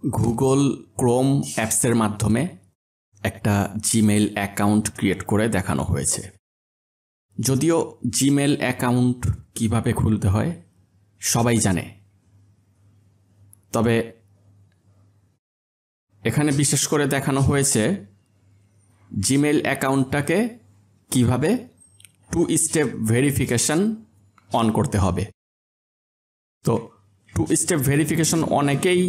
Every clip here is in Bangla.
গুগল ক্রোম অ্যাপসের মাধ্যমে একটা জিমেইল অ্যাকাউন্ট ক্রিয়েট করে দেখানো হয়েছে। যদিও জিমেইল অ্যাকাউন্ট কিভাবে খুলতে হয় সবাই জানে, তবে এখানে বিশেষ করে দেখানো হয়েছে জিমেইল অ্যাকাউন্টটাকে কিভাবে 2 স্টেপ ভেরিফিকেশন অন করতে হবে। তো 2 স্টেপ ভেরিফিকেশন অনেকেই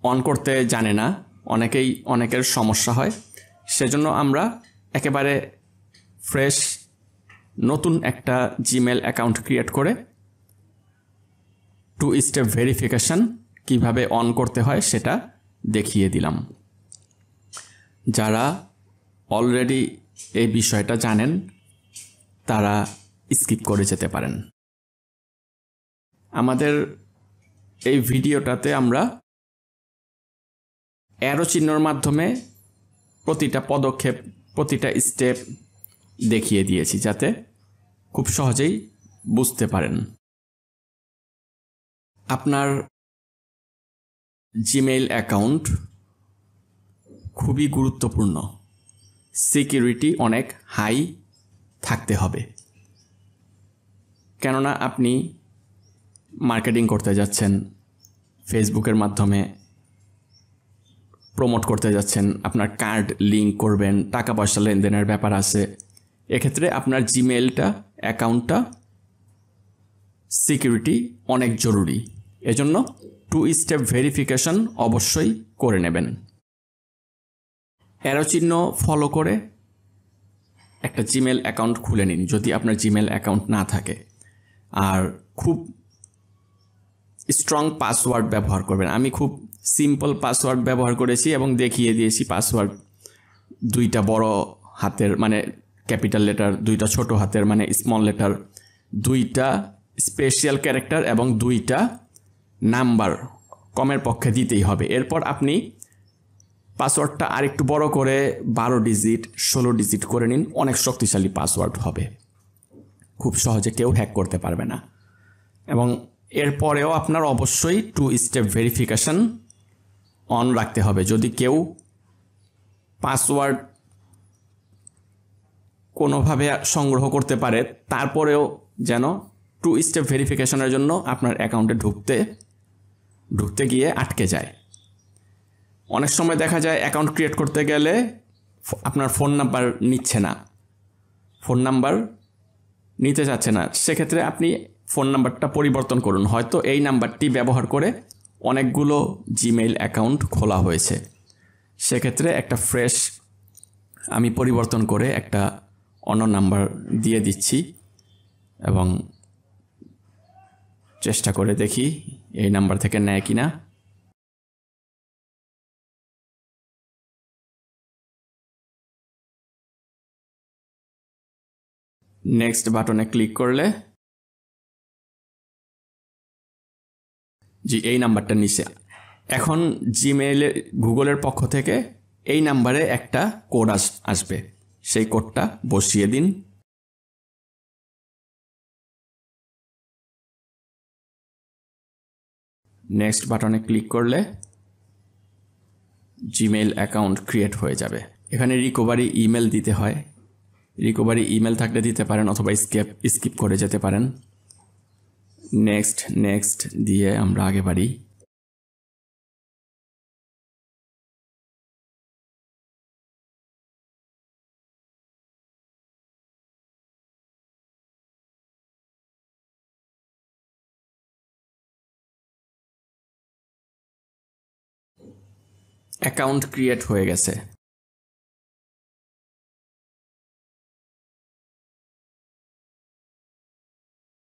অন করতে জানে না, অনেকের সমস্যা হয়। সেজন্য আমরা একেবারে ফ্রেশ নতুন একটা জিমেইল অ্যাকাউন্ট ক্রিয়েট করে 2 স্টেপ ভেরিফিকেশন কিভাবে অন করতে হয় সেটা দেখিয়ে দিলাম। যারা অলরেডি এই বিষয়টা জানেন তারা স্কিপ করে যেতে পারেন। আমাদের এই ভিডিওটাতে আমরা অ্যারো চিহ্নের মাধ্যমে প্রতিটা পদক্ষেপ, প্রতিটা স্টেপ দেখিয়ে দিয়েছি যাতে খুব সহজেই বুঝতে পারেন। আপনার জিমেইল অ্যাকাউন্ট খুবই গুরুত্বপূর্ণ, সিকিউরিটি অনেক হাই থাকতে হবে। কেননা আপনি মার্কেটিং করতে যাচ্ছেন, ফেসবুকের মাধ্যমে প্রমোট করতে যাচ্ছেন, আপনার কার্ড লিঙ্ক করবেন, টাকা পয়সা লেনদেনের ব্যাপার আছে। এক্ষেত্রে আপনার জিমেইলটা অ্যাকাউন্টটা সিকিউরিটি অনেক জরুরি। এজন্য 2 স্টেপ ভেরিফিকেশন অবশ্যই করে নেবেন। অ্যারো চিহ্ন ফলো করে একটা জিমেইল অ্যাকাউন্ট খুলে নিন যদি আপনার জিমেইল অ্যাকাউন্ট না থাকে। আর খুব স্ট্রং পাসওয়ার্ড ব্যবহার করবেন। আমি খুব সিম্পল পাসওয়ার্ড ব্যবহার করেছি এবং দেখিয়ে দিয়েছি। পাসওয়ার্ড 2টা বড় হাতের মানে ক্যাপিটাল লেটার, 2টা ছোট হাতের মানে স্মল লেটার, 2টা স্পেশাল ক্যারেক্টার এবং 2টা নাম্বার কমের পক্ষে দিতেই হবে। এরপর আপনি পাসওয়ার্ডটা আরেকটু বড় করে 12 ডিজিট 16 ডিজিট করে নিন। অনেক শক্তিশালী পাসওয়ার্ড হবে, খুব সহজে কেউ হ্যাক করতে পারবে না। এবং এরপরেও আপনার অবশ্যই 2 স্টেপ ভেরিফিকেশন অন রাখতে হবে। যদি কেউ পাসওয়ার্ড কোনোভাবে সংগ্রহ করতে পারে, তারপরেও যেন 2 স্টেপ ভেরিফিকেশনের জন্য আপনার অ্যাকাউন্টে ঢুকতে গিয়ে আটকে যায়। অনেক সময় দেখা যায় অ্যাকাউন্ট ক্রিয়েট করতে গেলে আপনার ফোন নাম্বার নিচ্ছে না, ফোন নাম্বার নিতে চাচ্ছে না। সেক্ষেত্রে আপনি ফোন নাম্বারটা পরিবর্তন করুন। হয়তো এই নাম্বারটি ব্যবহার করে অনেকগুলো জিমেইল অ্যাকাউন্ট খোলা হয়েছে। সেক্ষেত্রে একটা ফ্রেশ আমি পরিবর্তন করে একটা অন্য নাম্বার দিয়ে দিচ্ছি এবং চেষ্টা করে দেখি এই নাম্বার থেকে নেয় কিনা। নেক্সট বাটনে ক্লিক করলে জি এই নাম্বারটা নিচে। এখন জিমেইলে গুগলের পক্ষ থেকে এই নাম্বারে একটা কোড আসবে, সেই কোডটা বসিয়ে দিন। নেক্সট বাটনে ক্লিক করলে জিমেইল অ্যাকাউন্ট ক্রিয়েট হয়ে যাবে। এখানে রিকভারি ইমেল দিতে হয়। রিকভারি ইমেল থাকলে দিতে পারেন অথবা স্কিপ করে যেতে পারেন। নেক্সট দিয়ে আমরা আগে বাড়ি। অ্যাকাউন্ট ক্রিয়েট হয়ে গেছে।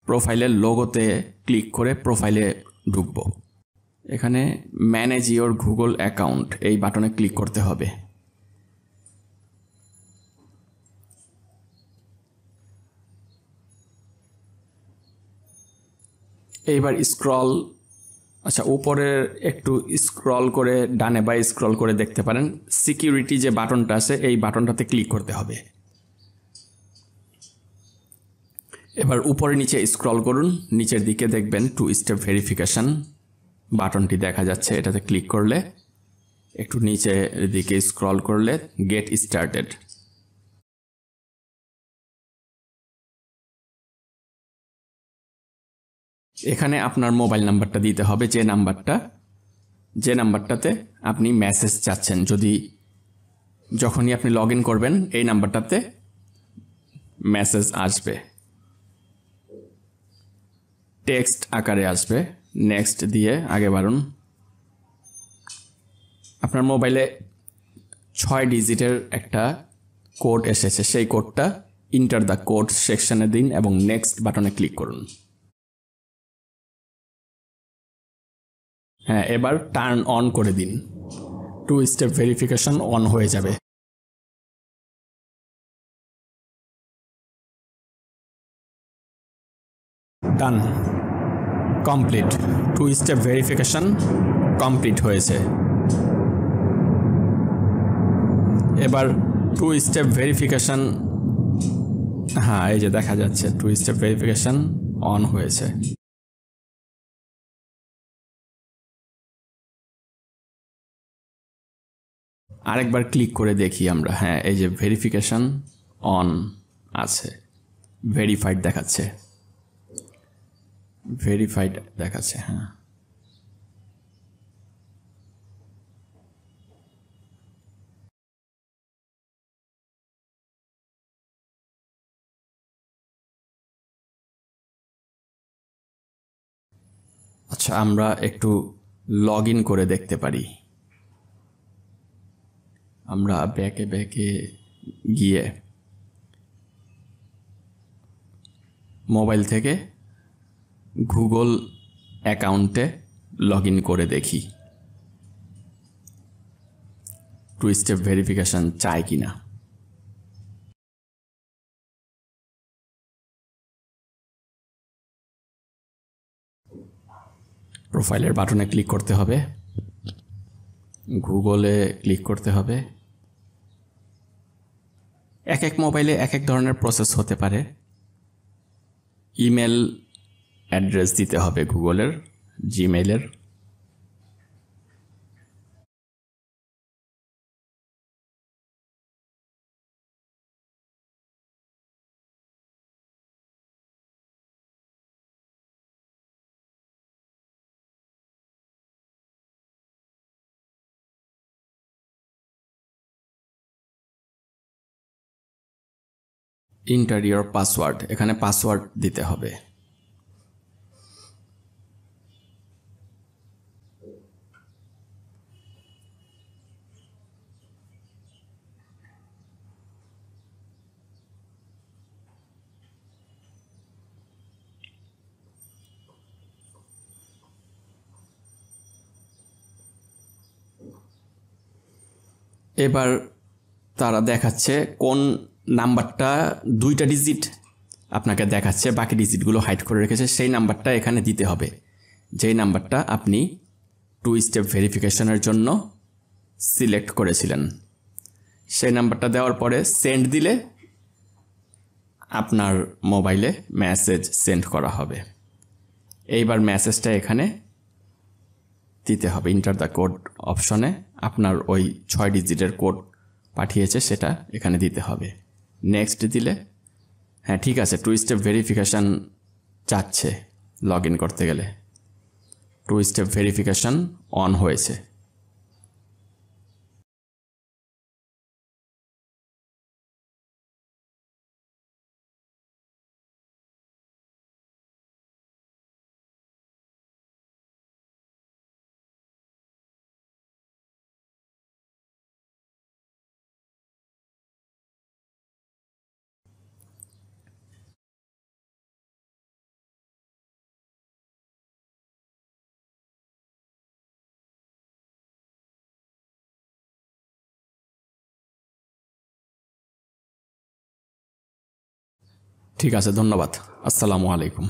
প্রোফাইলের লোগোতে ক্লিক করে প্রোফাইলে ঢুকবো। এখানে ম্যানেজ ইওর গুগল অ্যাকাউন্ট এই বাটনে ক্লিক করতে হবে। এইবার স্ক্রল, আচ্ছা উপরে একটু স্ক্রল করে ডানে বাই স্ক্রল করে দেখতে পারেন সিকিউরিটি যে বাটনটা আছে এই বাটনটাতে ক্লিক করতে হবে। এবার উপরে নিচে স্ক্রল করুন, নিচের দিকে দেখবেন 2 স্টেপ ভেরিফিকেশন বাটনটি দেখা যাচ্ছে, এটাতে ক্লিক করলে একটু নিচে দিকে স্ক্রল করলে গেট স্টার্টেড। এখানে আপনার মোবাইল নাম্বারটা দিতে হবে, যে নাম্বারটাতে আপনি মেসেজ চাচ্ছেন। যদি যখনই আপনি লগ ইন করবেন এই নাম্বারটাতে মেসেজ আসবে, টেক্সট আকারে আসবে। নেক্সট দিয়ে আগে বাড়ুন। আপনার মোবাইলে 6 ডিজিটের একটা কোড এসেছে, সেই কোডটা ইন্টার দ্য কোড সেকশনে দিন এবং নেক্সট বাটনে ক্লিক করুন। হ্যাঁ, এবার টার্ন অন করে দিন, 2 স্টেপ ভেরিফিকেশন অন হয়ে যাবে। ডান, কমপ্লিট, 2 স্টেপ ভেরিফিকেশন কমপ্লিট হয়েছে। এবার 2 স্টেপ ভেরিফিকেশন, হ্যাঁ এই যে দেখা যাচ্ছে 2 স্টেপ ভেরিফিকেশন অন হয়েছে। আরেকবার ক্লিক করে দেখি আমরা, হ্যাঁ এই যে ভেরিফিকেশন অন আছে, ভেরিফাইড দেখাচ্ছে, ভেরিফাইড দেখাচ্ছে। হ্যাঁ, আচ্ছা আমরা একটু লগ ইন করে দেখতে পারি। আমরা ব্যাকে গিয়ে মোবাইল থেকে গুগল অ্যাকাউন্টে লগ ইন করে দেখি 2 স্টেপ ভেরিফিকেশন চাই কিনা। প্রোফাইলের বাটনে ক্লিক করতে হবে, গুগলে ক্লিক করতে হবে। এক এক মোবাইলে এক এক ধরনের প্রসেস হতে পারে। ইমেল অ্যাড্রেস দিতে হবে গুগলের, জিমেইলের। ইন্টারিয়র পাসওয়ার্ড, এখানে পাসওয়ার্ড দিতে হবে। এবার তারা দেখাচ্ছে কোন নাম্বারটা 2টা ডিজিট আপনাকে দেখাচ্ছে, বাকি ডিজিটগুলো হাইড করে রেখেছে, সেই নাম্বারটা এখানে দিতে হবে, যেই নাম্বারটা আপনি 2 স্টেপ ভেরিফিকেশনের জন্য সিলেক্ট করেছিলেন। সেই নাম্বারটা দেওয়ার পরে সেন্ড দিলে আপনার মোবাইলে মেসেজ সেন্ড করা হবে। এইবার মেসেজটা এখানে দিতে হবে, ইন্টার দ্য কোড অপশনে আপনার ওই 6 ডিজিটের কোড পাঠিয়েছে সেটা এখানে দিতে হবে। নেক্সট দিলে, হ্যাঁ ঠিক আছে, 2 স্টেপ ভেরিফিকেশান চাচ্ছে লগ ইন করতে গেলে। 2 স্টেপ ভেরিফিকেশান অন হয়েছে। ঠিক আছে, ধন্যবাদ। আসসালামু আলাইকুম।